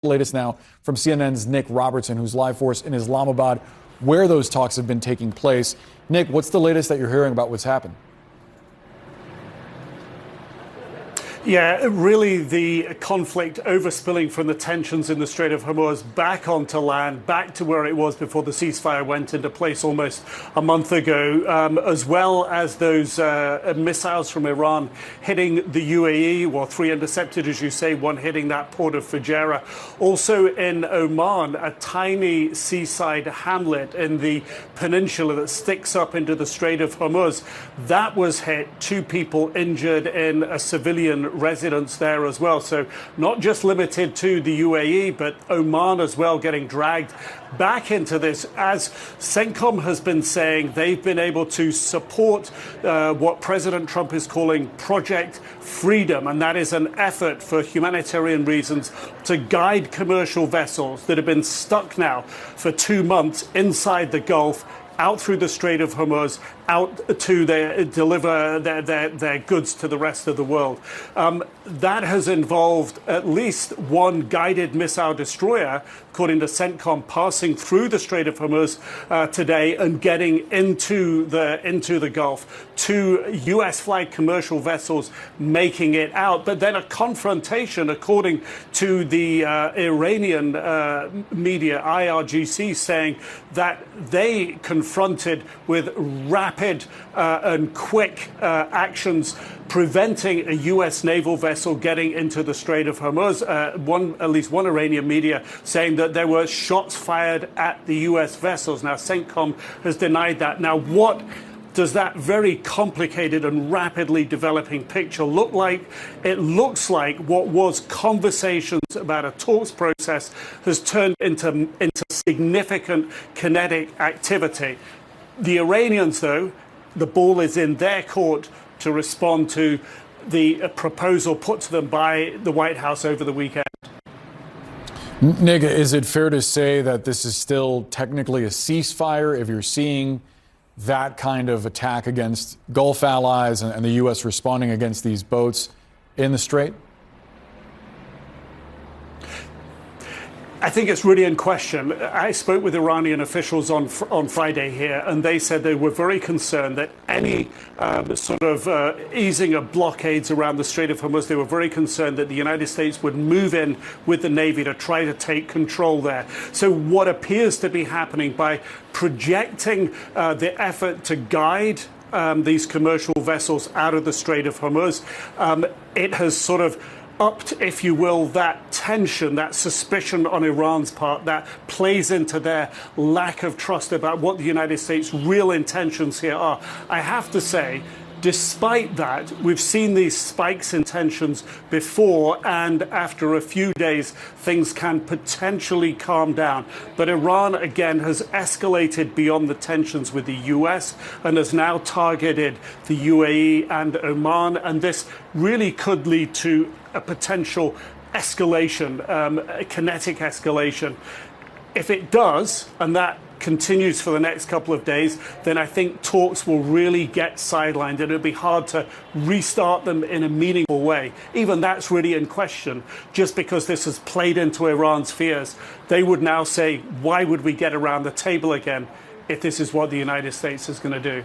Latest now from CNN's Nic Robertson, who's live for us in Islamabad, where those talks have been taking place. Nick, what's the latest that you're hearing about what's happened? Yeah, really the conflict overspilling from the tensions in the Strait of Hormuz back onto land, back to where it was before the ceasefire went into place almost a month ago, as well as those missiles from Iran hitting the UAE, well, 3 intercepted, as you say, 1 hitting that port of Fujairah. Also in Oman, a tiny seaside hamlet in the peninsula that sticks up into the Strait of Hormuz, that was hit, 2 people injured in a civilian residents there as well. So not just limited to the UAE, but Oman as well getting dragged back into this. As CENTCOM has been saying, they've been able to support what President Trump is calling Project Freedom, and that is an effort for humanitarian reasons to guide commercial vessels that have been stuck now for 2 months inside the Gulf, out through the Strait of Hormuz, out to deliver their goods to the rest of the world. That has involved at least 1 guided missile destroyer, according to CENTCOM, passing through the Strait of Hormuz today and getting into the Gulf. 2 U.S.-flagged commercial vessels making it out, but then a confrontation, according to the Iranian media, IRGC, saying that they confronted with rapid and quick actions preventing a U.S. naval vessel getting into the Strait of Hormuz. At least one Iranian media saying that there were shots fired at the U.S. vessels. Now, CENTCOM has denied that. Now, what does that very complicated and rapidly developing picture look like? It looks like what was conversations about a talks process has turned into significant kinetic activity. The Iranians, though, the ball is in their court to respond to the proposal put to them by the White House over the weekend. Nick, is it fair to say that this is still technically a ceasefire if you're seeing that kind of attack against Gulf allies and the U.S. responding against these boats in the Strait? I think it's really in question. I spoke with Iranian officials on Friday here, and they said they were very concerned that any easing of blockades around the Strait of Hormuz, they were very concerned that the United States would move in with the Navy to try to take control there. So what appears to be happening by projecting the effort to guide these commercial vessels out of the Strait of Hormuz, it has sort of upped, if you will, that tension, that suspicion on Iran's part that plays into their lack of trust about what the United States' real intentions here are. I have to say, despite that, we've seen these spikes in tensions before, and after a few days, things can potentially calm down. But Iran, again, has escalated beyond the tensions with the U.S. and has now targeted the UAE and Oman, and this really could lead to a potential escalation, a kinetic escalation. If it does, and that continues for the next couple of days, then I think talks will really get sidelined and it'll be hard to restart them in a meaningful way. Even that's really in question, just because this has played into Iran's fears. They would now say, why would we get around the table again if this is what the United States is going to do?